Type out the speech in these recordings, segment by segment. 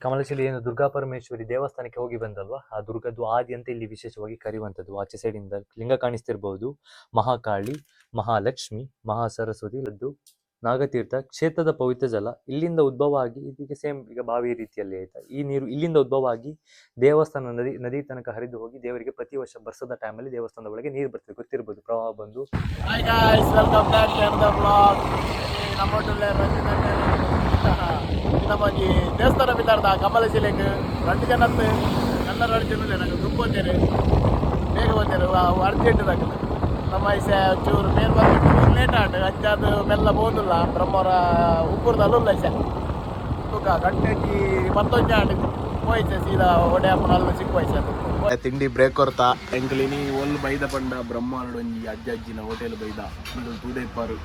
ಕಮಲಶಿಲೆ ಏನು ದುರ್ಗಾ ಪರಮೇಶ್ವರಿ ದೇವಸ್ಥಾನಕ್ಕೆ ಹೋಗಿ ಬಂದಲ್ವಾ, ಆ ದುರ್ಗದ್ದು ಆದಿ ಅಂತ ಇಲ್ಲಿ ವಿಶೇಷವಾಗಿ ಕರೆಯುವಂಥದ್ದು. ಆಚೆ ಸೈಡಿಂದ ಲಿಂಗ ಕಾಣಿಸ್ತಿರ್ಬಹುದು. ಮಹಾಕಾಳಿ, ಮಹಾಲಕ್ಷ್ಮಿ, ಮಹಾ ಸರಸ್ವತಿ ಲದ್ದು, ನಾಗತೀರ್ಥ ಕ್ಷೇತ್ರದ ಪವಿತ್ರ ಜಲ ಇಲ್ಲಿಂದ ಉದ್ಭವ ಆಗಿ ಇದೀಗ ಸೇಮ್ ಈಗ ಬಾವಿ ರೀತಿಯಲ್ಲಿ ಆಯ್ತಾ, ಈ ನೀರು ಇಲ್ಲಿಂದ ಉದ್ಭವ ಆಗಿ ದೇವಸ್ಥಾನ ನದಿ ತನಕ ಹರಿದು ಹೋಗಿ ದೇವರಿಗೆ ಪ್ರತಿ ವರ್ಷ ಬರ್ಸದ ಟೈಮಲ್ಲಿ ದೇವಸ್ಥಾನದ ಒಳಗೆ ನೀರು ಬರ್ತದೆ, ಗೊತ್ತಿರ್ಬೋದು ಪ್ರವಾಹ ಬಂದು. ನಮಗೆ ದೇವಸ್ಥಾನ ಬಿದ್ದಾರ್ದ ಕಮಲಶಿಲೆಗೆ 2 ಜನತ್ತು ಎಲ್ಲರೂ ಅರ್ಜೆಂಟ್ ನಂಗೆ ಗ್ರೂಪ್ ಬಂದೇರಿ ಬೇಗ ಬಂದೇರು ಅರ್ಜೆಂಟ್ ತಗಲು ನಮ್ಮ ಚೂರು ಮೇಲ್ ಬಂದು ಚೂರು ಲೇಟ್ ಆಟ ಅಂಚಾದ ಮೆಲ್ಲ ಬೋದಿಲ್ಲ ಬ್ರಹ್ಮರ ಉಪ್ಪುರದಲ್ಲೂ ಲೈಸ ತೂಕ ಗಂಟೆಗೆ ಮತ್ತೊಂದು ಆಟ ಹೋಯ್ತು ಸೀದಾ ಒಡೆಯಪ್ಪನಲ್ಲ ಸಿಕ್ಕ ವಯಸ್ಸು ತಿಂಡಿ ಬ್ರೇಕ್ ಹೊರ್ತಾ ಎಂಕ್ಲಿನಿ ಒಲ್ಲು ಬೈದ ಪಂಡ ಬ್ರಹ್ಮಾಂಡ ಒಂಜಿ ಅಜ್ಜಿನ ಹೋಟೆಲ್ ಬೈದ ಇದು ತೂದೆಪ್ಪಾರು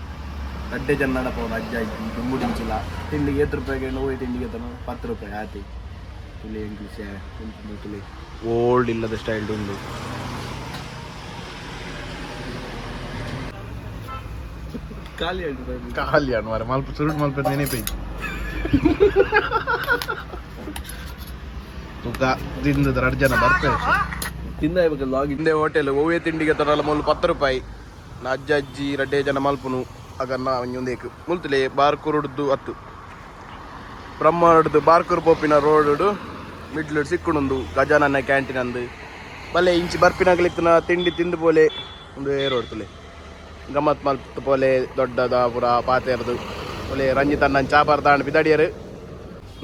ಗಡ್ಡೆ ಜನ್ನಡಪ ಒಂದು ಅಜ್ಜಿ ದುಂಬುಡಿಂಚಿಲ್ಲ ತಿಂಡಿಗೆ 7 ರೂಪಾಯಿಗೆ ನೋವು ತಿಂಡಿಗೆ ತನೋ 10 ರೂಪಾಯಿ ಆತಿ ತುಳಿ ಇಂಗ್ಲೀಷ್ ತುಳಿ ಓಲ್ಡ್ ಇಲ್ಲದ ಸ್ಟೈಲ್ ಉಂಡು ಖಾಲಿ ಅಣ್ಣ ಮಲ್ಪ ಸುರುಟ್ ಮಲ್ಪ ನೆನಪೈ ತೂಕ ತಿಂದ 2 ಜನ ಬರ್ತಾರೆ ತಿಂದ ಹಿಂದೆ ಹೋಟೆಲ್ ಓವೇ ತಿಂಡಿಗೆ ತರಲ್ಲ ಮೂಲ 10 ರೂಪಾಯಿ ನಾ ಅಜ್ಜಿ 2 ಜನ ಮಲ್ಪನು ಅಗನ್ನ ಒಂದೇಕು ಮುಲ್ತಲೆ ಬಾರ್ಕೂರುಡ್ದು 10 ಬ್ರಹ್ಮಾಂಡದ್ದು ಬಾರ್ಕೂರು ಪೋಪಿನ ರೋಡ್ ಮಿಡ್ಲು ಸಿಕ್ಕುಣುಂದು ಗಜಾನನ್ನ ಕ್ಯಾಂಟೀನ್ ಅಂದು ಬಲೆ ಇಂಚಿ ಬರ್ಪಿನಾಗಲಿತ್ತಿನ ತಿಂಡಿ ತಿಂದು ಪೋಲೆ ಒಂದು ಏರೋಡ್ತಲೆ ಗಮ್ಮತ್ ಮಲ್ತು ಪೋಲೆ ದೊಡ್ಡದ ಪುರ ಪಾತೆರ್ದು ಪೋಲೆ ರಂಜಿತನ್ನ ಚಾಪಾರ ತಾಂಡ್ ಬಿದಾಡಿಯರು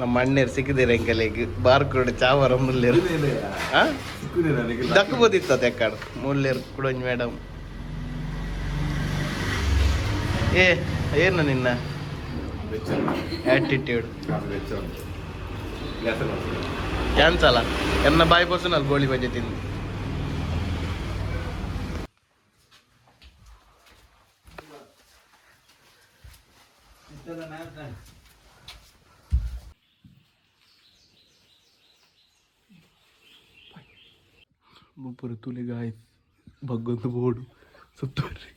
ನಮ್ಮ ಅಣ್ಣೇರು ಸಿಕ್ಕಿದ್ದೀರ ಎಂಕಲೆಗ್ ಬಾರ್ಕೂರು ಚಾಪಾರ ಮುಲ್ಲೇರು ದಕ್ಕಬೋದಿತ್ತ ತೆಕ್ಕಾಡು ಮುಲ್ಲೇರು ಕುಡೊಂಜಿ ಮೇಡಮ್ ಏನು ನಿನ್ನ ಆ್ಯಟಿಟ್ಯೂಡ್ ಕ್ಯಾನ್ಸಲ್ಲ ಎನ್ನ ಬಾಯಿ ಬಸ್ಸು ಗೋಳಿ ಬಜೆ ತಿಂದು ಮುಪ್ಪರು ತುಲಿಗಾಯ್ ಬಗ್ಗೊಂದು ಬೋಡು ಸುತ್ತುವರಿ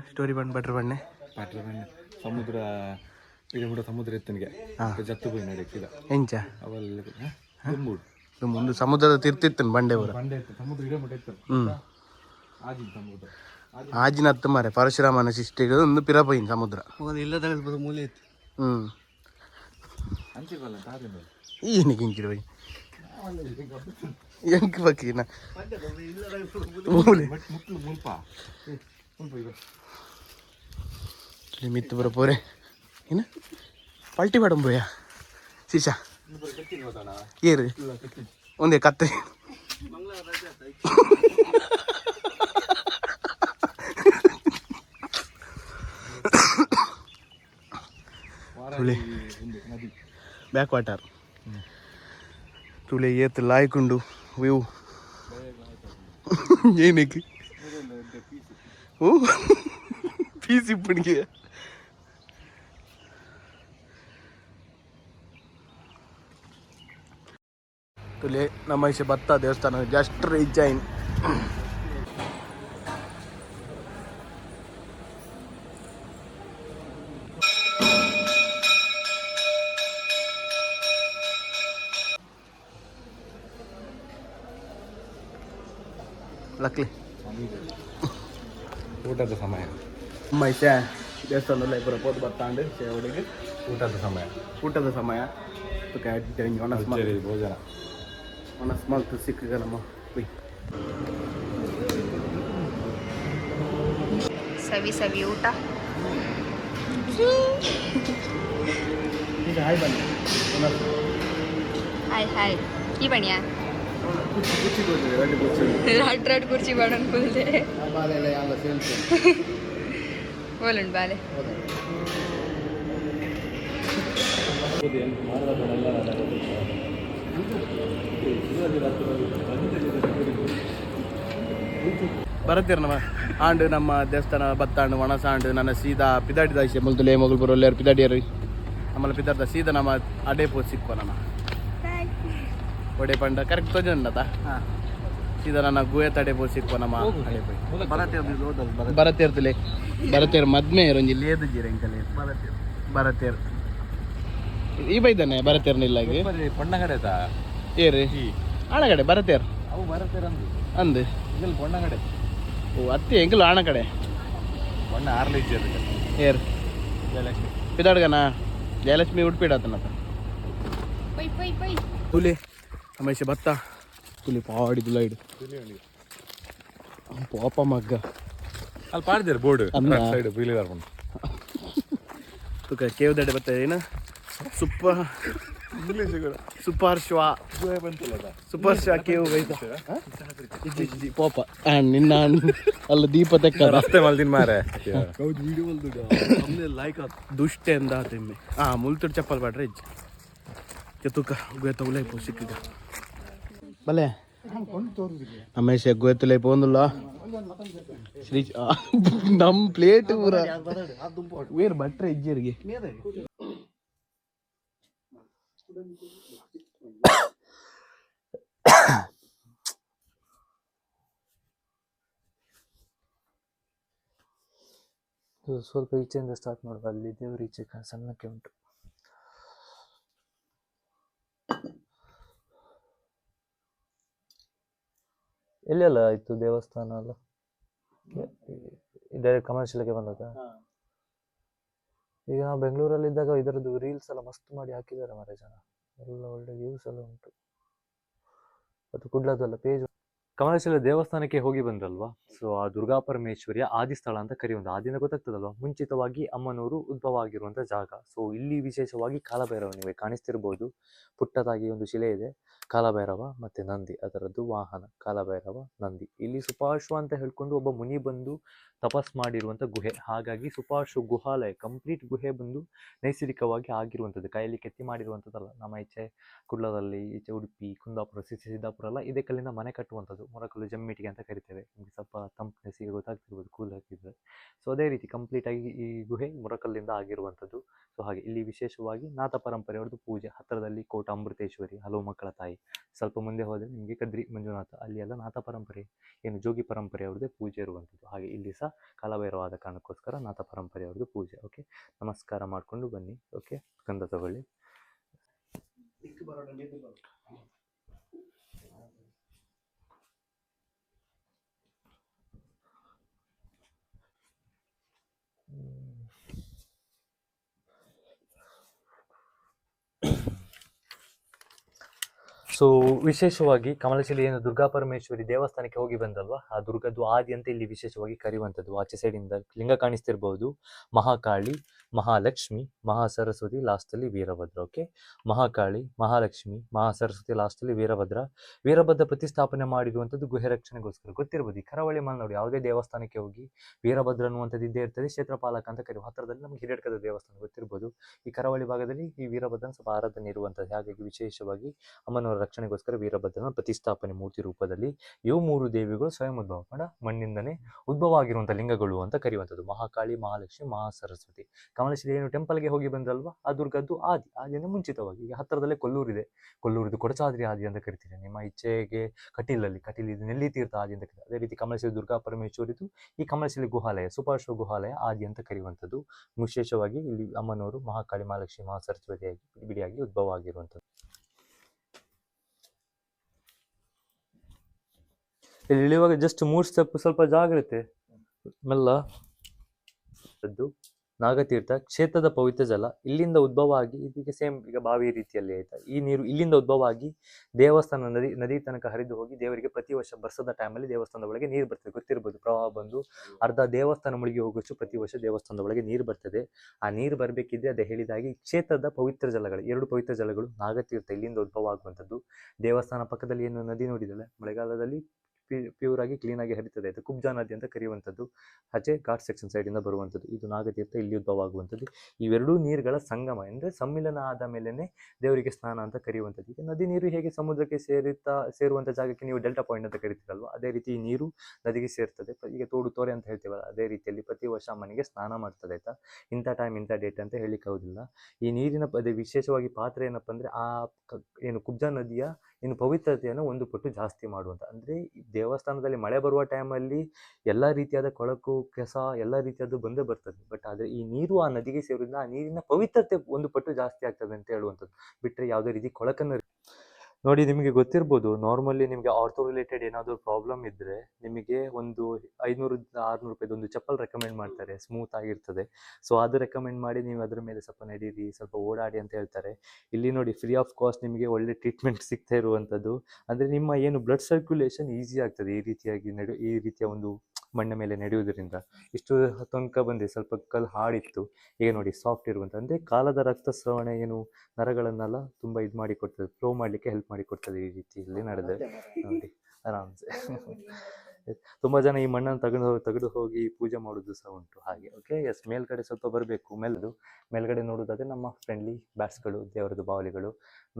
ಸ್ಟೋರಿ ಬಂದು ಬಟ್ರ ಬಣ್ಣೆ ಸಮುದ್ರ ಈಗ ಕೂಡ ಸಮುದ್ರ ಎತ್ತನಿಗೆ ಜತ್ತು ಹೋಗಿ ನಡೀತಿದ ಎಂಚ ಅವೆಲ್ಲ ಒಂದು ಸಮುದ್ರದ ತಿರ್ತಿತ್ತನ್ ಬಂಡೆ ಊರ ಸಮುದ್ರ ಇಡೇ ಮಟ್ಟ ಇತ್ತು ಆಜಿನ ಸಮುದ್ರ ಆಜಿನ ಹತ್ತು ಮಾರೆ ಪರಶುರಾಮನ ಶಿಷ್ಟಿಗೆ ಒಂದು ಪಿರಪೈನ್ ಸಮುದ್ರ ಇಲ್ಲದ ಮೂಲೆ ಇತ್ತು ಅಂಚಿಬಲ್ಲ ಏನಕ್ಕೆ ಹಿಂಚಿರುವೈ ಎಂಕ್ ಬಕ್ಕಿನ ಮಿತ್ತು ಬರ ಪೋರೆ ಏನ ಪಲ್ಟಿ ಮಾಡಂ ಬೋಯ ಸೀಸಾ ಏರು ಒಂದೇ ಕತ್ತೆ ಬ್ಯಾಕ್ ವಾಟರ್ ತುಳೆ ಏತ್ ಲಾಯ್ಕೊಂಡು ವ್ಯೂ ಏನಕ್ಕೆ ಓ ಪೀಸ್ ಇಪ್ಪಣಿಗೆ ತುಲೆ ನಮ್ಮ ಈಚೆ ಭತ್ತ ದೇವಸ್ಥಾನ ಜಸ್ಟ್ ರೀಚ್ ಆಯ್ನ್ ಲಕ್ಲಿ ಊಟದ ಸಮಯ ಮೈಸೆ ದೇವಸ್ಥಾನದಲ್ಲಿ ಇಬ್ಬರು ಪೋದು ಬತ್ತಾಂಡು ಸೇವಡಿಗೆ ಊಟದ ಸಮಯ ಭೋಜನ ಮನಸ್ ಮಲ್ತು ಸಿಕ್ಕ ನಮ್ಮ ಸವಿ ಸವಿ ಊಟ ಹಾಯ್ ಬನ್ನಿ ಹಾಯ್ ಹಾಯ್ ಈ ಬಣ್ಣಿಯ ರಡ್ ಕುರ್ಚಿ ಬಾಡನ್ ಕುಲ್ದೆ ಬೋಲುಂಡು ಬಾಲೆ ಬರತ್ತೀರ ನಮ್ಮ ಆಂಡು ನಮ್ಮ ದೇವಸ್ಥಾನ ಬತ್ತಾಂಡು ಒಣಸಾಂಡು ನನ್ನ ಸೀದಾ ಪಿದಾಡಿದ ಆಯ್ಸೆ ಮುಲ್ತುಲೆ ಮೊಗಲ್ಪುರ ಒಳ್ಳೆಯರು ಪಿದಾಡಿಯರು ನಮ್ಮಲ್ಲಿ ಪಿದಾಡ್ದ ಸೀದಾ ನಮ್ಮ ಅಡೇ ಪೋ ಸಿಕ್ಕೋ ನನ್ನ ಒಡೆ ಪಂಡ ಕರೆಕ್ಟ್ ತೊಂಜುಂಡತ ಸೀದಾ ನನ್ನ ಗುಹೆ ತಡೆ ಪೋ ಸಿಕ್ಕು ನಮ್ಮ ಬರತೇರ್ತಲೆ ಬರತೇರು ಮದ್ಮೆ ಒಂಜಿ ಲೇದು ಜೀರೆ ಎಂಕಲೆ ಬರತೇರು ಈ ಬೈದಾನೆ ಬರತೇರ್ನಿಲ್ಲಾಗಿ ಪೊಣ್ಣಗಡೆ ಏರಿ ಆಣಗಡೆ ಬರತೇರು ಅವು ಬರತ್ತೇರ ಅಂದು ಇಲ್ಲಿ ಪೊಣ್ಣಗಡೆ ಓ ಅತ್ತೆ ಎಂಕಲು ಆಣ ಕಡೆ ಬಣ್ಣ ಆರ್ಲಿ ಇಜ್ಜಿ ಏರ್ ಜಯಲಕ್ಷ್ಮಿ ಪಿದಾಡ್ಗನ ಜಯಲಕ್ಷ್ಮಿ ಉಡ್ಪಿಡಾತನತ ಪೈ ಪೈ ಪೈ ತುಲಿ ಹಮೇಶ ಭತ್ತ ತುಲಿ ಪಾಡಿ ತುಲೈಡು ಪಾಪ ಮಗ್ಗ ಅಲ್ಲಿ ಪಾಡಿದ್ದೀರಿ ಬೋರ್ಡ್ ಅಂದ? ಸೈಡ್ ಬೀಲಿ ಬರ್ಕೊಂಡು ತುಕ ಕೇವ್ದಡೆ ಬರ್ತದೆ ಏನು super English super ಶ್ವಾ ಬಂತಿಲ್ಲ super ಶ್ವಾ cave ಬೈತ ಇಜ್ಜಿ ಪಾಪ ನಿನ್ನ ಅಲ್ಲ ದೀಪ ತೆಕ್ಕ ರಸ್ತೆ ಮಲ್ದಿನ ಮಾರೆ ದುಷ್ಟೆ ಅಂದ ತೆಮ್ಮೆ ಮುಲ್ತುಡ್ ಚಪ್ಪಲ್ ಬಾಡ್ರೆ ಇಜ್ಜಿ ತುಕ ಗುಹೆ ತಗೊಲೈಪು ಸಿಕ್ಕಿಗ ಬಲೆ ಹಮೇಶ ಗುಹೆ ತುಲೈಪು ಒಂದಿಲ್ಲ ಶ್ರೀ ನಮ್ ಪ್ಲೇಟ್ ಪೂರ ವೇರ್ ಬಟ್ರೆ ಇಜ್ಜರಿಗೆ ಸ್ವಲ್ಪ ಈಚೆಯಿಂದ ಸ್ಟಾರ್ಟ್ ಮಾಡುವ, ಅಲ್ಲಿ ದೇವ್ರ ಈಚೆ ಸಣ್ಣಕ್ಕೆ ಉಂಟು. ಎಲ್ಲೆಲ್ಲ ಆಯ್ತು ದೇವಸ್ಥಾನ ಅಲ್ಲ, ಡೈರೆಕ್ಟ್ ಕಮರ್ಷಿಯಲ್ಗೆ ಬಂದದ. ಈಗ ನಾವು ಬೆಂಗಳೂರಲ್ಲಿ ಇದ್ದಾಗ ಇದರದ್ದು ರೀಲ್ಸ್ ಎಲ್ಲ ಮಸ್ತ್ ಮಾಡಿ ಹಾಕಿದ್ದಾರೆ ಮಾರೆ ಜನ, ಎಲ್ಲ ಒಳ್ಳೆ ವ್ಯೂಸ್ ಎಲ್ಲ ಉಂಟು. ಅದು ಕುಡ್ಲದಲ್ಲ ಪೇಜ್. ಕಮಲೇಶ್ವರ ದೇವಸ್ಥಾನಕ್ಕೆ ಹೋಗಿ ಬಂದ್ರಲ್ವಾ, ಸೊ ಆ ದುರ್ಗಾ ಪರಮೇಶ್ವರಿಯ ಆದಿಸ್ಥಳ ಅಂತ ಕರೆಯುವಂಥ, ಆದಿನ ಗೊತ್ತಾಗ್ತದಲ್ವಾ, ಮುಂಚಿತವಾಗಿ ಅಮ್ಮನವರು ಉದ್ಭವ ಆಗಿರುವಂಥ ಜಾಗ. ಸೊ ಇಲ್ಲಿ ವಿಶೇಷವಾಗಿ ಕಾಲಭೈರವ, ನೀವೇ ಕಾಣಿಸ್ತಿರ್ಬೋದು, ಪುಟ್ಟದಾಗಿ ಒಂದು ಶಿಲೆ ಇದೆ, ಕಾಲಭೈರವ ಮತ್ತೆ ನಂದಿ, ಅದರದ್ದು ವಾಹನ ಕಾಲಭೈರವ ನಂದಿ. ಇಲ್ಲಿ ಸುಪಾರ್ಶ್ವ ಅಂತ ಹೇಳ್ಕೊಂಡು ಒಬ್ಬ ಮುನಿ ಬಂದು ತಪಸ್ ಮಾಡಿರುವಂಥ ಗುಹೆ, ಹಾಗಾಗಿ ಸುಪಾರ್ಶ್ವ ಗುಹಾಲಯ, ಕಂಪ್ಲೀಟ್ ಗುಹೆ ಬಂದು ನೈಸರ್ಗಿಕವಾಗಿ ಆಗಿರುವಂಥದ್ದು, ಕೈಯಲ್ಲಿ ಕೆತ್ತಿ ಮಾಡಿರುವಂಥದ್ದಲ್ಲ. ನಮ್ಮ ಈಚೆ ಕುಡ್ಲದಲ್ಲಿ, ಈಚೆ ಉಡುಪಿ, ಕುಂದಾಪುರ, ಸಿದ್ದಾಪುರ ಎಲ್ಲ ಇದೇ ಕಲ್ಲಿಂದ ಮನೆ ಕಟ್ಟುವಂಥದ್ದು, ಮೊರಕಲ್ಲು ಜಮ್ಮಿಟಿಗೆ ಅಂತ ಕರಿತೇವೆ. ನಿಮಗೆ ಸ್ವಲ್ಪ ತಂಪನೆಸ್ಸಿಗೆ ಗೊತ್ತಾಗ್ತಿರ್ಬೋದು ಕೂಲ್ ಹಾಕಿದ್ರೆ. ಸೊ ಅದೇ ರೀತಿ ಕಂಪ್ಲೀಟಾಗಿ ಈ ಗುಹೆ ಮೊರಕಲ್ಲಿಂದ ಆಗಿರುವಂಥದ್ದು. ಸೊ ಹಾಗೆ ಇಲ್ಲಿ ವಿಶೇಷವಾಗಿ ನಾಥ ಪರಂಪರೆಯವ್ರದ್ದು ಪೂಜೆ, ಹತ್ತಿರದಲ್ಲಿ ಕೋಟ ಅಮೃತೇಶ್ವರಿ, ಹಲವು ಮಕ್ಕಳ ತಾಯಿ. ಸ್ವಲ್ಪ ಮುಂದೆ ಹೋದರೆ ನಿಮಗೆ ಕದ್ರಿ ಮಂಜುನಾಥ, ಅಲ್ಲಿ ಎಲ್ಲ ನಾಥ ಪರಂಪರೆ, ಏನು ಜೋಗಿ ಪರಂಪರೆಯವ್ರದ್ದೇ ಪೂಜೆ ಇರುವಂಥದ್ದು. ಹಾಗೆ ಇಲ್ಲಿ ಸಹ ಕಾಲಭೈರವಾದ ಕಾರಣಕ್ಕೋಸ್ಕರ ನಾಥ ಪರಂಪರೆಯವ್ರದ್ದು ಪೂಜೆ. ಓಕೆ, ನಮಸ್ಕಾರ ಮಾಡಿಕೊಂಡು ಬನ್ನಿ. ಓಕೆ, ಗಂಧ ತಗೊಳ್ಳಿ. ಸೊ ವಿಶೇಷವಾಗಿ ಕಮಲಶಿಲೆ ಏನು ದುರ್ಗಾ ಪರಮೇಶ್ವರಿ ದೇವಸ್ಥಾನಕ್ಕೆ ಹೋಗಿ ಬಂದಲ್ವಾ, ಆ ದುರ್ಗದ್ದು ಆದಿ ಅಂತ ಇಲ್ಲಿ ವಿಶೇಷವಾಗಿ ಕರೆಯುವಂಥದ್ದು. ಆಚೆ ಸೈಡಿಂದ ಲಿಂಗ ಕಾಣಿಸ್ತಿರ್ಬೋದು, ಮಹಾಕಾಳಿ, ಮಹಾಲಕ್ಷ್ಮಿ, ಮಹಾಸರಸ್ವತಿ, ಲಾಸ್ಟಲ್ಲಿ ವೀರಭದ್ರ. ಓಕೆ, ಮಹಾಕಾಳಿ, ಮಹಾಲಕ್ಷ್ಮಿ, ಮಹಾಸರಸ್ವತಿ, ಲಾಸ್ಟಲ್ಲಿ ವೀರಭದ್ರ. ವೀರಭದ್ರ ಪ್ರತಿಷ್ಠಾಪನೆ ಮಾಡಿರುವಂಥದ್ದು ಗುಹೆ ರಕ್ಷಣೆಗೋಸ್ಕರ. ಗೊತ್ತಿರ್ಬೋದು, ಈ ಕರಾವಳಿ ಮಲೆನಾಡು ಯಾವುದೇ ದೇವಸ್ಥಾನಕ್ಕೆ ಹೋಗಿ ವೀರಭದ್ರ ಅನ್ನುವಂಥದ್ದು ಇದ್ದೇ ಇರ್ತದೆ, ಕ್ಷೇತ್ರಪಾಲಕ ಅಂತ ಕರೆಯುವ. ಹತ್ತಿರದಲ್ಲಿ ನಮಗೆ ಹಿರೇಡ್ಕದ ದೇವಸ್ಥಾನ ಗೊತ್ತಿರ್ಬೋದು. ಈ ಕರಾವಳಿ ಭಾಗದಲ್ಲಿ ಈ ವೀರಭದ್ರನ ಸ್ವಲ್ಪ ಆರಾಧನೆ ಇರುವಂಥದ್ದು. ಹಾಗಾಗಿ ವಿಶೇಷವಾಗಿ ಅಮ್ಮನವರ ರಕ್ಷಣೆಗೋಸ್ಕರ ವೀರಭದ್ರನ ಪ್ರತಿಷ್ಠಾಪನೆ ಮೂರ್ತಿ ರೂಪದಲ್ಲಿ. ಇವು ಮೂರು ದೇವಿಗಳು ಸ್ವಯಂ ಉದ್ಭವ ಮಣ್ಣಿಂದನೇ ಉದ್ಭವ ಆಗಿರುವಂಥ ಲಿಂಗಗಳು ಅಂತ ಕರೆಯುವಂಥದ್ದು, ಮಹಾಕಾಳಿ, ಮಹಾಲಕ್ಷ್ಮಿ, ಮಹಾಸರಸ್ವತಿ. ಕಮಲಶ್ರೀ ಏನು ಟೆಂಪಲ್ಗೆ ಹೋಗಿ ಬಂದಲ್ವಾ, ಆ ದುರ್ಗದ್ದು ಆದಿ ಅಂದರೆ ಮುಂಚಿತವಾಗಿ. ಈಗ ಹತ್ತಿರದಲ್ಲೇ ಕೊಲ್ಲೂರಿದೆ, ಕೊಲ್ಲೂರಿದು ಕೊಡಚಾದ್ರಿ ಆದಿ ಅಂತ ಕರಿತೀರಿ. ನಿಮ್ಮ ಇಚ್ಛೆಗೆ ಕಟೀಲ್ ಇದು ನೆಲ್ಲಿ ತೀರ್ಥ ಆದಿ ಅಂತ ಕರೀತಾರೆ. ಅದೇ ರೀತಿ ಕಮಲಶ್ರೀ ದುರ್ಗಾ ಪರಮೇಶ್ವರಿದು ಈ ಕಮಲಶ್ರೀ ಗುಹಾಲಯ, ಸುಪಾರ್ಶ್ವ ಗುಹಾಲಯ ಆದಿ ಅಂತ ಕರೆಯುವಂಥದ್ದು. ವಿಶೇಷವಾಗಿ ಇಲ್ಲಿ ಅಮ್ಮನವರು ಮಹಾಕಾಳಿ, ಮಹಾಲಕ್ಷ್ಮಿ, ಮಹಾಸರಸ್ವತಿಯಾಗಿ ಬಿಡಿಯಾಗಿ ಉದ್ಭವ ಆಗಿರುವಂಥದ್ದು. ಇಲ್ಲಿ ಇಳಿಯುವಾಗ ಜಸ್ಟ್ 3 ಸ್ಟೆಪ್, ಸ್ವಲ್ಪ ಜಾಗ್ರತೆ, ಮೆಲ್ಲ. ನಾಗತೀರ್ಥ ಕ್ಷೇತ್ರದ ಪವಿತ್ರ ಜಲ ಇಲ್ಲಿಂದ ಉದ್ಭವ ಆಗಿ, ಇದಕ್ಕೆ ಸೇಮ್ ಈಗ ಬಾವಿ ರೀತಿಯಲ್ಲಿ ಆಯ್ತಾ, ಈ ನೀರು ಇಲ್ಲಿಂದ ಉದ್ಭವ ಆಗಿ ದೇವಸ್ಥಾನ ನದಿ ತನಕ ಹರಿದು ಹೋಗಿ ದೇವರಿಗೆ ಪ್ರತಿ ವರ್ಷ ಬರ್ಸದ ಟೈಮಲ್ಲಿ ದೇವಸ್ಥಾನದ ಒಳಗೆ ನೀರು ಬರ್ತದೆ. ಗೊತ್ತಿರ್ಬೋದು, ಪ್ರವಾಹ ಬಂದು ಅರ್ಧ ದೇವಸ್ಥಾನ ಮುಳುಗಿ ಹೋಗುವಷ್ಟು ಪ್ರತಿ ವರ್ಷ ದೇವಸ್ಥಾನದ ಒಳಗೆ ನೀರು ಬರ್ತದೆ. ಆ ನೀರು ಬರಬೇಕಿದ್ರೆ ಅದೇ ಹೇಳಿದಾಗಿ ಕ್ಷೇತ್ರದ ಪವಿತ್ರ ಜಲಗಳು, 2 ಪವಿತ್ರ ಜಲಗಳು ನಾಗತೀರ್ಥ ಇಲ್ಲಿಂದ ಉದ್ಭವ ಆಗುವಂಥದ್ದು. ದೇವಸ್ಥಾನ ಪಕ್ಕದಲ್ಲಿ ಏನು ನದಿ ನೋಡಿದಲ್ಲ, ಮಳೆಗಾಲದಲ್ಲಿ ಪ್ಯೂರ್ ಆಗಿ ಕ್ಲೀನ್ ಆಗಿ ಹರಿತದೆ ಆಯ್ತಾ. ಕುಬ್ಜಾ ನದಿ ಅಂತ ಕರೆಯುವಂಥದ್ದು ಆಚೆ ಘಾಟ್ ಸೆಕ್ಷನ್ ಸೈಡಿಂದ ಬರುವಂಥದ್ದು. ಇದು ನಾಗತೀರ್ಥ ಇಲ್ಲಿ ಉದ್ಭವ ಆಗುವಂಥದ್ದು. ಇವೆರಡೂ ನೀರುಗಳ ಸಂಗಮ ಅಂದರೆ ಸಮ್ಮಿಲನ ಆದ ಮೇಲೇ ದೇವರಿಗೆ ಸ್ನಾನ ಅಂತ ಕರೆಯುವಂಥದ್ದು. ಈಗ ನದಿ ನೀರು ಹೇಗೆ ಸಮುದ್ರಕ್ಕೆ ಸೇರುವಂಥ ಜಾಗಕ್ಕೆ ನೀವು ಡೆಲ್ಟಾ ಪಾಯಿಂಟ್ ಅಂತ ಕರಿತೀರಲ್ವ, ಅದೇ ರೀತಿ ಈ ನೀರು ನದಿಗೆ ಸೇರ್ತದೆ. ಈಗ ತೋಡು ತೋರೆ ಅಂತ ಹೇಳ್ತೀವಲ್ಲ, ಅದೇ ರೀತಿಯಲ್ಲಿ ಪ್ರತಿ ವರ್ಷ ಮನೆಗೆ ಸ್ನಾನ ಮಾಡ್ತದೆ ಆಯ್ತಾ. ಇಂಥ ಟೈಮ್ ಇಂಥ ಡೇಟ್ ಅಂತ ಹೇಳಿಕ್ಕೆ ಆಗೋದಿಲ್ಲ. ಈ ನೀರಿನ ವಿಶೇಷವಾಗಿ ಪಾತ್ರ ಏನಪ್ಪ ಅಂದರೆ ಆ ಏನು ಕುಬ್ಜಾ ನದಿಯ ಏನು ಪವಿತ್ರತೆಯನ್ನು ಒಂದು ಪಟ್ಟು ಜಾಸ್ತಿ ಮಾಡುವಂಥ. ಅಂದರೆ ದೇವಸ್ಥಾನದಲ್ಲಿ ಮಳೆ ಬರುವ ಟೈಮಲ್ಲಿ ಎಲ್ಲ ರೀತಿಯಾದ ಕೊಳಕು ಕೆಸ ಎಲ್ಲ ರೀತಿಯದ್ದು ಬಂದೇ ಬರ್ತದೆ. ಬಟ್ ಆದರೆ ಈ ನೀರು ಆ ನದಿಗೆ ಸೇರೋದ್ರಿಂದ ಆ ನೀರಿನ ಪವಿತ್ರತೆ ಒಂದು ಪಟ್ಟು ಜಾಸ್ತಿ ಆಗ್ತದೆ ಅಂತ ಹೇಳುವಂಥದ್ದು. ಬಿಟ್ಟರೆ ಯಾವುದೇ ರೀತಿ ಕೊಳಕನ್ನು ನೋಡಿ, ನಿಮಗೆ ಗೊತ್ತಿರ್ಬೋದು, ನಾರ್ಮಲಿ ನಿಮಗೆ ಆರ್ಥೋ ರಿಲೇಟೆಡ್ ಏನಾದರೂ ಪ್ರಾಬ್ಲಮ್ ಇದ್ದರೆ ನಿಮಗೆ ಒಂದು 500-600 ರೂಪಾಯಿದು ಒಂದು ಚಪ್ಪಲ್ ರೆಕಮೆಂಡ್ ಮಾಡ್ತಾರೆ, ಸ್ಮೂತ್ ಆಗಿರ್ತದೆ. ಸೊ ಅದು ರೆಕಮೆಂಡ್ ಮಾಡಿ ನೀವು ಅದರ ಮೇಲೆ ಸ್ವಲ್ಪ ನಡೀರಿ, ಸ್ವಲ್ಪ ಓಡಾಡಿ ಅಂತ ಹೇಳ್ತಾರೆ. ಇಲ್ಲಿ ನೋಡಿ, ಫ್ರೀ ಆಫ್ ಕಾಸ್ಟ್ ನಿಮಗೆ ಒಳ್ಳೆ ಟ್ರೀಟ್ಮೆಂಟ್ ಸಿಗ್ತಾ ಇರುವಂಥದ್ದು. ಅಂದರೆ ನಿಮ್ಮ ಏನು ಬ್ಲಡ್ ಸರ್ಕ್ಯುಲೇಷನ್ ಈಸಿ ಆಗ್ತದೆ ಈ ರೀತಿಯಾಗಿ ಈ ರೀತಿಯ ಒಂದು ಮಣ್ಣ ಮೇಲೆ ನಡೆಯುವುದರಿಂದ. ಇಷ್ಟು ತನಕ ಬಂದು ಸ್ವಲ್ಪ ಕಲ್ಲು ಹಾಡಿತ್ತು, ಈಗ ನೋಡಿ ಸಾಫ್ಟ್ ಇರುವಂಥ. ಅಂದರೆ ಕಾಲದ ರಕ್ತಸ್ರಾವಣ ಏನು ನರಗಳನ್ನೆಲ್ಲ ತುಂಬ ಇದು ಮಾಡಿ ಕೊಡ್ತದೆ, ಫ್ಲೋ ಮಾಡಲಿಕ್ಕೆ ಹೆಲ್ಪ್ ಮಾಡಿ ಕೊಡ್ತದೆ ಈ ರೀತಿಯಲ್ಲಿ ನಡೆದ್ರೆ ನೋಡಿ ಆರಾಮ್ಸೆ. ತುಂಬ ಜನ ಈ ಮಣ್ಣನ್ನು ತೆಗೆದು ಹೋಗಿ ಪೂಜೆ ಮಾಡೋದು ಸಹ ಉಂಟು ಹಾಗೆ. ಓಕೆ, ಎಸ್, ಮೇಲ್ಗಡೆ ಸ್ವಲ್ಪ ಬರಬೇಕು. ಮೇಲ್ಗಡೆ ನೋಡೋದಾದರೆ ನಮ್ಮ ಫ್ರೆಂಡ್ಲಿ ಬ್ಯಾಟ್ಸ್ಗಳು, ದೇವರದ್ದು ಬಾವಲಿಗಳು.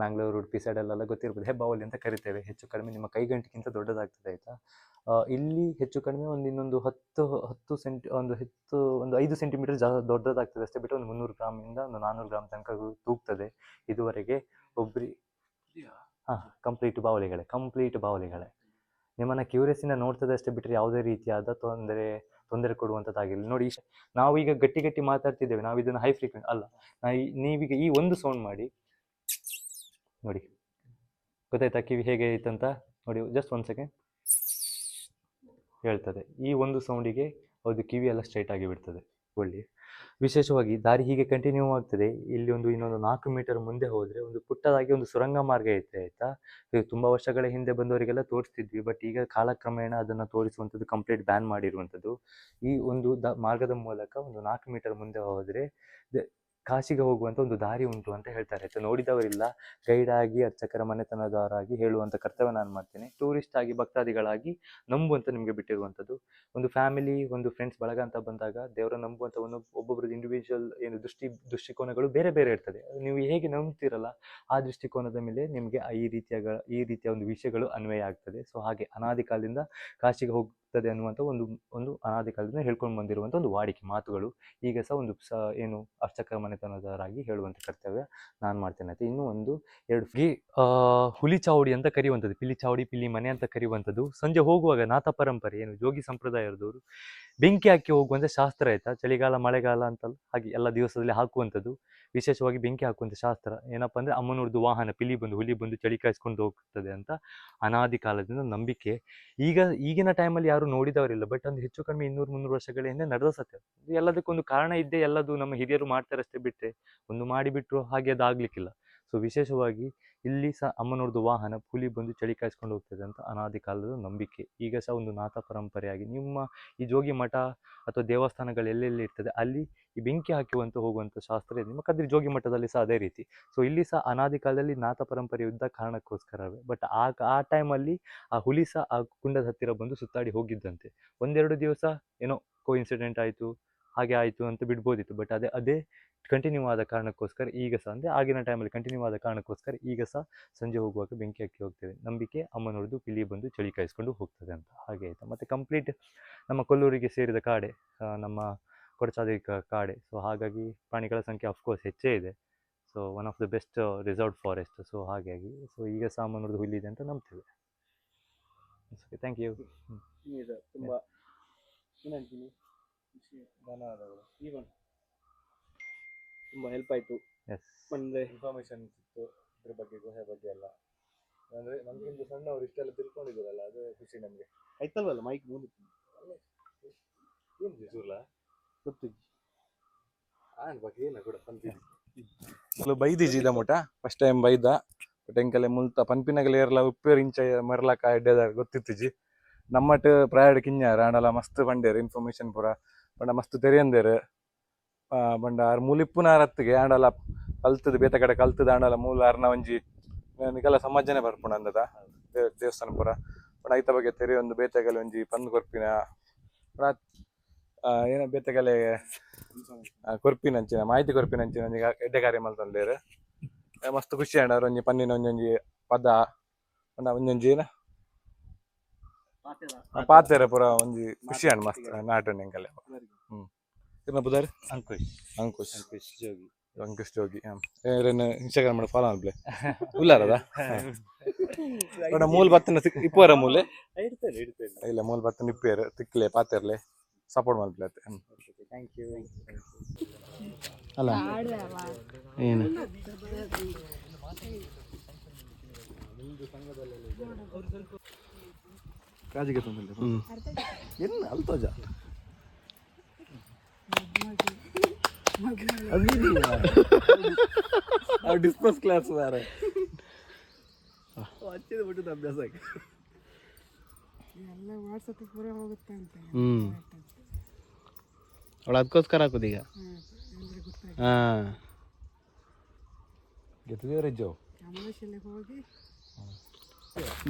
ಮ್ಯಾಂಗ್ಳೂರು, ಉಡುಪಿ ಸೈಡಲ್ಲೆಲ್ಲ ಗೊತ್ತಿರ್ಬೋದು, ಹೆಬ್ಬಾವಲಿ ಅಂತ ಕರಿತೇವೆ. ಹೆಚ್ಚು ಕಡಿಮೆ ನಿಮ್ಮ ಕೈಗಂಟಿಗಿಂತ ದೊಡ್ಡದಾಗ್ತದೆ ಆಯಿತಾ. ಇಲ್ಲಿ ಹೆಚ್ಚು ಕಡಿಮೆ ಇನ್ನೊಂದು 5 ಸೆಂಟಿಮೀಟರ್ ದೊಡ್ಡದಾಗ್ತದೆ ಅಷ್ಟೇ. ಬಿಟ್ಟು ಒಂದು 300 ಗ್ರಾಮಿಂದ ಒಂದು 400 ಗ್ರಾಮ್ ತನಕ ತೂಗ್ತದೆ ಇದುವರೆಗೆ ಕಂಪ್ಲೀಟ್ ಬಾವಲಿಗಳೇ. ನಿಮ್ಮನ್ನು ಕ್ಯೂರಿಯಸ್ಸಿಂದ ನೋಡ್ತದೆ ಅಷ್ಟೇ, ಬಿಟ್ಟರೆ ಯಾವುದೇ ರೀತಿಯಾದ ತೊಂದರೆ ಕೊಡುವಂಥದ್ದಾಗಿರಲಿ. ನೋಡಿ, ನಾವು ಈಗ ಗಟ್ಟಿ ಮಾತಾಡ್ತಿದ್ದೇವೆ, ನಾವು ಇದನ್ನು ಹೈ ಫ್ರೀಕ್ವೆನ್ಸಿ ಅಲ್ಲ. ನೀವೀಗ ಈ ಒಂದು ಸೌಂಡ್ ಮಾಡಿ ನೋಡಿ, ಗೊತ್ತಾಯ್ತಾ ಕಿವಿ ಹೇಗೆ ಐತಂತ ನೋಡಿ. ಜಸ್ಟ್ 1 ಸೆಕೆಂಡ್ ಹೇಳ್ತದೆ. ಈ ಒಂದು ಸೌಂಡಿಗೆ ಅದು ಕಿವಿ ಎಲ್ಲ ಸ್ಟ್ರೈಟ್ ಆಗಿ ಬಿಡ್ತದೆ. ಒಳ್ಳೆ ವಿಶೇಷವಾಗಿ ದಾರಿ ಹೀಗೆ ಕಂಟಿನ್ಯೂ ಆಗ್ತದೆ. ಇಲ್ಲಿ ಇನ್ನೊಂದು 4 ಮೀಟರ್ ಮುಂದೆ ಹೋದರೆ ಒಂದು ಪುಟ್ಟದಾಗಿ ಒಂದು ಸುರಂಗ ಮಾರ್ಗ ಐತೆ ಆಯಿತಾ. ಇದು ತುಂಬ ವರ್ಷಗಳ ಹಿಂದೆ ಬಂದವರಿಗೆಲ್ಲ ತೋರಿಸ್ತಿದ್ವಿ, ಬಟ್ ಈಗ ಕಾಲಕ್ರಮೇಣ ಅದನ್ನು ತೋರಿಸುವಂಥದ್ದು ಕಂಪ್ಲೀಟ್ ಬ್ಯಾನ್ ಮಾಡಿರುವಂಥದ್ದು. ಈ ಒಂದು ಮಾರ್ಗದ ಮೂಲಕ ಒಂದು 4 ಮೀಟರ್ ಮುಂದೆ ಹೋದರೆ ಕಾಶಿಗೆ ಹೋಗುವಂಥ ಒಂದು ದಾರಿ ಉಂಟು ಅಂತ ಹೇಳ್ತಾರೆ ಆಯಿತಾ. ನೋಡಿದವರಿಲ್ಲ, ಗೈಡ್ ಆಗಿ ಅರ್ಚಕರ ಮನೆತನದವರಾಗಿ ಹೇಳುವಂಥ ಕರ್ತವ್ಯ ನಾನು ಮಾಡ್ತೇನೆ. ಟೂರಿಸ್ಟ್ ಆಗಿ ಭಕ್ತಾದಿಗಳಾಗಿ ನಂಬುವಂತ ನಿಮಗೆ ಬಿಟ್ಟಿರುವಂಥದ್ದು. ಒಂದು ಫ್ಯಾಮಿಲಿ, ಒಂದು ಫ್ರೆಂಡ್ಸ್ ಬಳಗ ಅಂತ ಬಂದಾಗ ದೇವರ ನಂಬುವಂಥ ಒಬ್ಬೊಬ್ಬರದ್ದು ಇಂಡಿವಿಜುವಲ್ ಏನು ದೃಷ್ಟಿಕೋನಗಳು ಬೇರೆ ಬೇರೆ ಇರ್ತದೆ. ನೀವು ಹೇಗೆ ನಂಬ್ತಿರಲ್ಲ ಆ ದೃಷ್ಟಿಕೋನದ ಮೇಲೆ ನಿಮಗೆ ಈ ರೀತಿಯ ಒಂದು ವಿಷಯಗಳು ಅನ್ವಯ ಆಗ್ತದೆ. ಸೊ ಹಾಗೆ ಅನಾದಿ ಕಾಲದಿಂದ ಕಾಶಿಗೆ ಹೋಗ್ತದೆ ಅನ್ನುವಂಥ ಒಂದು ಅನಾದಿ ಕಾಲದಿಂದ ಹೇಳ್ಕೊಂಡು ಬಂದಿರುವಂಥ ಒಂದು ವಾಡಿಕೆ ಮಾತುಗಳು ಈಗ ಸಹ ಏನು ಅರ್ಚಕರ ಮನೆತನದವರಾಗಿ ಹೇಳುವಂಥ ಕರ್ತವ್ಯ ನಾನು ಮಾಡ್ತೇನೆ ಅಂತ. ಇನ್ನೂ 2 ಹುಲಿ ಚಾವಡಿ ಅಂತ ಕರೆಯುವಂಥದ್ದು, ಪಿಲಿ ಚಾವಡಿ, ಪಿಲಿ ಮನೆ ಅಂತ ಕರೆಯುವಂಥದ್ದು. ಸಂಜೆ ಹೋಗುವಾಗ ನಾಥ ಪರಂಪರೆ ಏನು ಜೋಗಿ ಸಂಪ್ರದಾಯದವರು ಬೆಂಕಿ ಹಾಕಿ ಹೋಗುವಂಥ ಶಾಸ್ತ್ರ ಆಯಿತಾ. ಚಳಿಗಾಲ ಮಳೆಗಾಲ ಅಂತಲ್ಲ, ಹಾಗೆ ಎಲ್ಲ ದಿವಸದಲ್ಲಿ ಹಾಕುವಂಥದ್ದು. ವಿಶೇಷವಾಗಿ ಬೆಂಕಿ ಹಾಕುವಂಥ ಶಾಸ್ತ್ರ ಏನಪ್ಪ ಅಂದರೆ ಅಮ್ಮನವ್ರದ್ದು ವಾಹನ ಪಿಲಿ ಬಂದು ಹುಲಿ ಬಂದು ಚಳಿ ಕಾಯಿಸ್ಕೊಂಡು ಹೋಗ್ತದೆ ಅಂತ ಅನಾದಿ ಕಾಲದಿಂದ ನಂಬಿಕೆ. ಈಗಿನ ಟೈಮಲ್ಲಿ ಯಾರು ನೋಡಿದವರಿಲ್ಲ, ಬಟ್ ಒಂದು ಹೆಚ್ಚು ಕಡಿಮೆ 200-300 ವರ್ಷಗಳ ಹಿಂದೆ ನಡೆದ ಸತ್ಯ. ಎಲ್ಲದಕ್ಕೊಂದು ಕಾರಣ ಇದ್ದೇ, ಎಲ್ಲದು ನಮ್ಮ ಹಿರಿಯರು ಮಾಡ್ತಾರಷ್ಟೇ, ಬಿಟ್ಟರೆ ಒಂದು ಮಾಡಿಬಿಟ್ರು ಹಾಗೆ ಅದು ಆಗ್ಲಿಕ್ಕಿಲ್ಲ. ಸೊ ವಿಶೇಷವಾಗಿ ಇಲ್ಲಿ ಸಹ ಅಮ್ಮನವ್ರದ್ದು ವಾಹನ ಹುಲಿ ಬಂದು ಚಳಿ ಕಾಯಿಸ್ಕೊಂಡು ಹೋಗ್ತದೆ ಅಂತ ಅನಾದಿ ಕಾಲದ ನಂಬಿಕೆ. ಈಗ ಸಹ ಒಂದು ನಾಥ ಪರಂಪರೆಯಾಗಿ ನಿಮ್ಮ ಈ ಜೋಗಿ ಮಠ ಅಥವಾ ದೇವಸ್ಥಾನಗಳು ಎಲ್ಲೆಲ್ಲಿ ಇರ್ತದೆ ಅಲ್ಲಿ ಈ ಬೆಂಕಿ ಹಾಕುವಂತ ಹೋಗುವಂಥ ಶಾಸ್ತ್ರ ಇದೆ. ನಿಮ್ಮ ಕದ್ರಿ ಜೋಗಿ ಮಠದಲ್ಲಿ ಸಹ ಅದೇ ರೀತಿ. ಸೊ ಇಲ್ಲಿ ಸಹ ಅನಾದಿ ಕಾಲದಲ್ಲಿ ನಾಥ ಪರಂಪರೆ ಯುದ್ಧ ಕಾರಣಕ್ಕೋಸ್ಕರವೇ. ಬಟ್ ಆ ಟೈಮಲ್ಲಿ ಆ ಹುಲಿ ಸಹ ಆ ಕುಂಡದ ಹತ್ತಿರ ಬಂದು ಸುತ್ತಾಡಿ ಹೋಗಿದ್ದಂತೆ. 1-2 ದಿವಸ ಏನೋ ಇನ್ಸಿಡೆಂಟ್ ಆಯಿತು, ಹಾಗೆ ಆಯಿತು ಅಂತ ಬಿಡ್ಬೋದಿತ್ತು. ಬಟ್ ಅದೇ ಕಂಟಿನ್ಯೂ ಆದ ಕಾರಣಕ್ಕೋಸ್ಕರ ಈಗ ಸಹ ಅಂದರೆ ಆಗಿನ ಟೈಮಲ್ಲಿ ಕಂಟಿನ್ಯೂ ಆದ ಕಾರಣಕ್ಕೋಸ್ಕರ ಈಗ ಸಹ ಸಂಜೆ ಹೋಗುವಾಗ ಬೆಂಕಿ ಹಾಕಿ ಹೋಗ್ತೇವೆ. ನಂಬಿಕೆ ಅಮ್ಮನವ್ರದ್ದು ಪಿಲಿ ಬಂದು ಚಳಿ ಕಾಯಿಸ್ಕೊಂಡು ಹೋಗ್ತದೆ ಅಂತ ಹಾಗೆ ಆಯಿತು. ಮತ್ತು ಕಂಪ್ಲೀಟ್ ನಮ್ಮ ಕೊಲ್ಲೂರಿಗೆ ಸೇರಿದ ಕಾಡೆ, ನಮ್ಮ ಕೊಡಚಾದ್ರಿ ಕಾಡೆ. ಸೊ ಹಾಗಾಗಿ ಪ್ರಾಣಿಗಳ ಸಂಖ್ಯೆ ಅಫ್ಕೋರ್ಸ್ ಹೆಚ್ಚೇ ಇದೆ. So one of the best reserved forest. So ಹಾಗಾಗಿ ಈಗ ಸಹ ಅಮ್ಮನವ್ರದ್ದು ಹುಲ್ಲಿದೆ ಅಂತ ನಂಬ್ತೇವೆ. Thank you. ತುಂಬ ಧನ್ಯವಾದಗಳು. ತುಂಬ ಹೆಲ್ಪ್ ಆಯಿತು. ಎಸ್, ಅಂದರೆ ಇನ್ಫಾರ್ಮೇಶನ್ ಸಿಕ್ತು ಇದ್ರ ಬಗ್ಗೆ, ಗುಹೆ ಬಗ್ಗೆ ಎಲ್ಲ. ಅಂದರೆ ನಮಗಿಂತ ಸಣ್ಣವರು ಇಷ್ಟೆಲ್ಲ ತಿಳ್ಕೊಂಡಿದ್ದಾರಲ್ಲ, ಅದು ಖುಷಿ ನಮಗೆ. ಆಯ್ತಲ್ವಲ್ಲ ಮೈಕ್ ಮುಂದೆ ಏನು ಸುರ್ಲ ಗೊತ್ತಿದ್ದು ಬಗ್ಗೆ ಏನ ಕೂಡ ಬೈದಿಜಿ ಇದ ಮುಟ ಫಸ್ಟ್ ಟೈಮ್ ಬೈದ ಟೆಂಕಲೆ ಮುಲ್ತ ಪನ್ಪಿನಗಲೆ ಏರ್ಲ ಉಪ್ಪೇರು ಇಂಚ ಮರಲಕ ಎಡ್ಡೆದ ಗೊತ್ತಿತ್ತಿಜಿ. ನಮ್ಮಟ್ ಪ್ರಾಯಡ್ ಕಿಂಜಾರ ಆಂಡಲ ಮಸ್ತ್ ಪಂಡೇರು ಇನ್ಫಾರ್ಮೇಶನ್ ಪೂರ ಪಂಡ ಮಸ್ತ್ ತೆರೆಯಂದೇರು. ಬಂಡ ಆರು ಮೂಲಿಪ್ಪುನಾರ ಹತ್ತಿಗೆ ಆಂಡಲ ಕಲ್ತದ ಬೇತ ಕಡೆ ಕಲ್ತದ ಆಂಡಲ ಮೂಲ ಅರ್ನ ಒಂಜಿ ನಿಗೆಲ್ಲ ಸಮಾಜನೆ ಬರ್ಪುಂಡು ಅಂದದ ದೇವಸ್ಥಾನ ಪೂರ. ಐತ ಬಗ್ಗೆ ತೆರೆ ಒಂದು ಬೇತೆಗಲೆ ಒಂಜಿ ಪಂದು ಕೊರ್ಪಿನ ಏನ ಬೇತೆಗಲೆ ಕೊರ್ಪಿನಂಚಿನ ಮಾಹಿತಿ ಕೊರ್ಪಿನಂಚಿನ ಒಂಜಿ ಎಡ್ಡೆ ಕಾರ್ಯ ಮಲ್ತೊಂಡ್ಲೇರು ಮಸ್ತ್ ಖುಷಿ ಆಂಡ ಅವ್ರ ಒಂಜಿ ಪನ್ನಿನ ಒಂಜೊಂಜಿ ಪದ ಒಂಜೊಂಜಿ ಏನ ಪಾತೆರ ಪೂರ ಒಂಜಿ ಖುಷಿ ಆಂಡ್ ಮಸ್ತ್ ನಾಟನ್ ಎಂಕಲೆ ಇರ್ನ ಬುದಾರ್ ಅಂಕುಶ್ ಅಂಕುಶ್ ಜೋಗಿ ಅಂಕುಶ್ ಜೋಗಿ ಇನ್ಸ್ಟಾಗ್ರಾಮ್ ಫಾಲೋ ಮಾಡ್ಲೆ ಉಲ್ಲಾರದ ಮೂಲ ಬತ್ತನ ಇಪ್ಪರ ಮೂಲೆ ಇಲ್ಲ ಮೂಲ ಬತ್ತನ ಇಪ್ಪೇರು ತಿಕ್ಲೆ ಪಾತೆರ್ಲೆ ಸಪೋರ್ಟ್ ಮಾಡ್ಲೆ ಥ್ಯಾಂಕ್ ಯು ಅಲ್ಲ ಏನು ಕಾಜಿಗೆ ತಂದಿಲ್ಲ ಏನು ಅಲ್ತೋಜ ಡಿಸ್ಪೋಸ್ ಕ್ಲಾಸ್ ಬೇರೆ ಹಚ್ಚಿದ ಬಿಟ್ಟಿದ್ದು ಅಭ್ಯಾಸ ಅವಳು ಅದಕ್ಕೋಸ್ಕರ ಹಾಕೋದೀಗ ಹಾಂ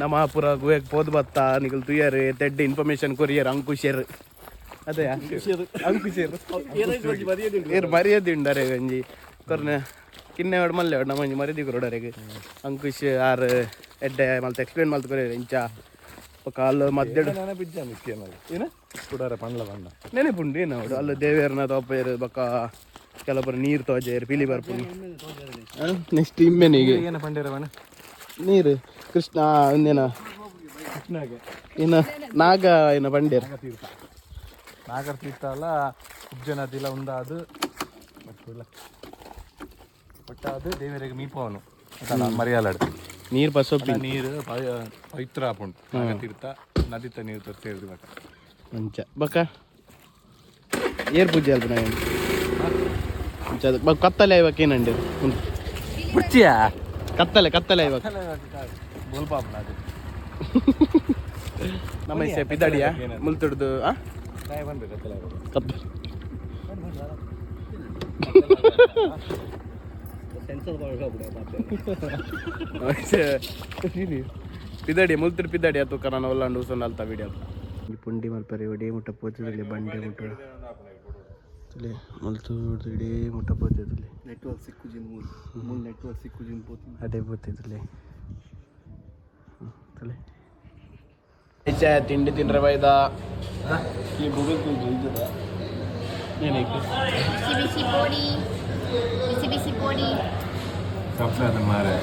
ನಮ್ಮ ಪೂರ ಗುಹೆಗೆ ಪೋದ್ ಬತ್ತ ನಿಗಲ್ ತುಯ್ಯರ್ ತೆಡ್ಡೆ ಇನ್ಫಾರ್ಮೇಶನ್ ಕೊರಿಯರ್ ಅಂಕುಶರ್ ಅದೇ ಅಂಕುಶರ್ ಏರ್ ಮರ್ಯಾದೆ ಉಂಡರೆ ಗಂಜಿ ಕೊರ್ನೆ ಕಿನ್ನೆ ಹೊಡ್ ಮಲ್ಲೆ ಹೊಡ್ ನಮ್ಮ ಮರ್ಯಾದೆ ಕೊರಡರೆಗೆ ಅಂಕುಶ್ ಆರ್ ಎಡ್ಡೆ ಮಲ್ತ ಎಕ್ಸ್ಪ್ಲೇನ್ ಮಲ್ತ ಕೊರಿಯರ್ ಇಂಚ ಕಾಲು ಮದ್ದೆಡು ಏನ ಕುಡಾರ ಪಂಡ್ಲ ಬಂಡ ನೆನಪುಂಡು ಏನು ಅವಡು ಅಲ್ಲ ದೇವೇರ್ನ ತೋಪೇರು ಬಕ್ಕ ಕೆಲವೊಬ್ಬರು ನೀರು ತೋಜೇರು ಪಿಲಿ ಬರ್ಪುಂಡು ನೆಕ್ಸ್ಟ್ ಇಮ್ಮೆನಿಗೆ ಏನ ಪಂಡಿರವಣ ನೀರು ಕೃಷ್ಣ ಒಂದೇನ ಇನ್ನ ನಾಗ ಏನ ಬಂಡೇರು ನಾಗರ ತೀರ್ಥ ಅಲ್ಲ ಉಜ್ಜನದಿಲ್ಲ ಉಂದಾದು ಒಟ್ಟ ಅದು ದೇವರಿಗೆ ಮೀಪವನು ಮರಿಯಾಲಾಡು ನೀರು ಬಸೊಪ್ಪಿ ನೀರು ಪವಿತ್ರ ಆಪುಂಡು ನಾಗರ ತೀರ್ಥ ನದಿತ ನೀರು ಸೇರಿದು ಬಕ್ಕ ಮಂಚ ಬಕ್ಕ ಏರ್ ಪೂಜೆ ಅಲ್ಪನ ಕತ್ತಲೆ ಇವಾಗ ಏನಂಡಿ ಹುಚ್ಚಿಯಾ ಕತ್ತಲೆ ಇವಾಗ ಗೋಲ್ಪಾಪನ ಅದು ನಮ್ಮ ಇಸೆ ಪಿದಾಡಿಯ ಮುಲ್ತುಡ್ದು ಪಿದಾಡಿ ಮುಲ್ತುಡ್ ಪಿದಾಡಿ ಆತು ಕರಾನ ಒಲ್ಲಾಂಡು ಉಸನ್ ಅಲ್ತಾ ವಿಡಿಯೋ ಪುಂಡಿ ಮಲ್ಪರೆ ಒಡೆ ಮುಟ್ಟ ಪೋತಿದಲ್ಲಿ ಬಂಡೆ ಮುಟ್ಟ ತಲೆ ಮಲ್ತು ಇಡೀ ಮುಟ್ಟ ಪೋತಿದಲ್ಲಿ ನೆಟ್ವರ್ಕ್ ಸಿಕ್ಕುಜಿನ್ ಮೂಲ ನೆಟ್ವರ್ಕ್ ಸಿಕ್ಕುಜಿನ್ ಪೋತಿ ಅದೇ ಪೋತಿದಲ್ಲಿ ತಲೆ ತಿಂಡಿ ತಿಂದ್ರೆ ಬೈದ ಈ ಗೂಗಲ್ ಇದ್ದದ ಏನಕ್ಕೆ ಬಿಸಿ ಬಿಸಿ ಪೋಡಿ ಮಾರೆ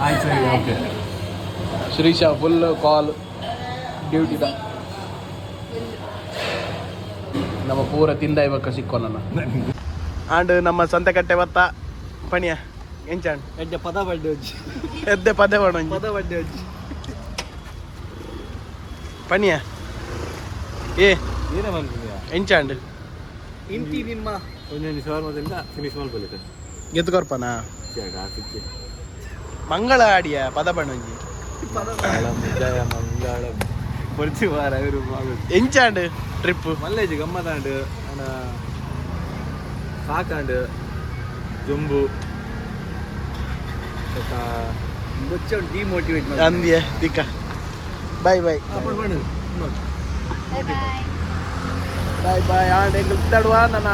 ಆಯ್ತು ಸರಿ ಓಕೆ ಶ್ರೀಶಾ ಫುಲ್ ಕಾಲ್ ಡ್ಯೂಟಿದ ನಮ್ಮ ಪೂರ ತಿಂದ ಇವಾಗ ಸಿಕ್ಕೋನ ಆಂಡ್ ನಮ್ಮ ಸಂತೆಕಟ್ಟೆ ಬತ್ತ ಪಣಿಯ ಎಂಚಾಂಡ್ ಎಡ್ಡೆ ಪದ ಬಡ್ಡೆ ಹೊಜ್ಜಿ ಎದ್ದೆ ಪದ ಬಡ ಪದ ಬಡ್ಡೆ ಹೊಜ್ಜಿ ಪಣಿಯ ಏ ಏನ ಬಂದಿದ್ಯಾ ಎಂಚಾಂಡ್ ಇಂಟಿ ನಿಮ್ಮ ಒಂದೊಂದು ಸಾವಿರದಿಂದ ಫಿನಿಶ್ ಮಾಡ್ಕೊಳ್ಳಿ ಗೆದ್ಕೊರ್ಪನ ಮಂಗಳ ಆಡಿಯ ಪದ ಬಣ್ಣಂಜಿ ಮಂಗಳಂ പൊളിച്ചു പോരാ ഒരു ಎಂಚಾಂಡ್ ಟ್ರಿಪ್ മല്ലേജ് ഗമ്മത്താണ്ട് സാക്കാണ്ട് ജംബു ಡಿಮೋಟಿವೇಟ್ ಅಂದಿಯ ದಿಕ್ಕ bye bye Bye bye. Bye bye ಆಂಡ್ ಎಂಗ್ ತಡುವ ನನ್ನ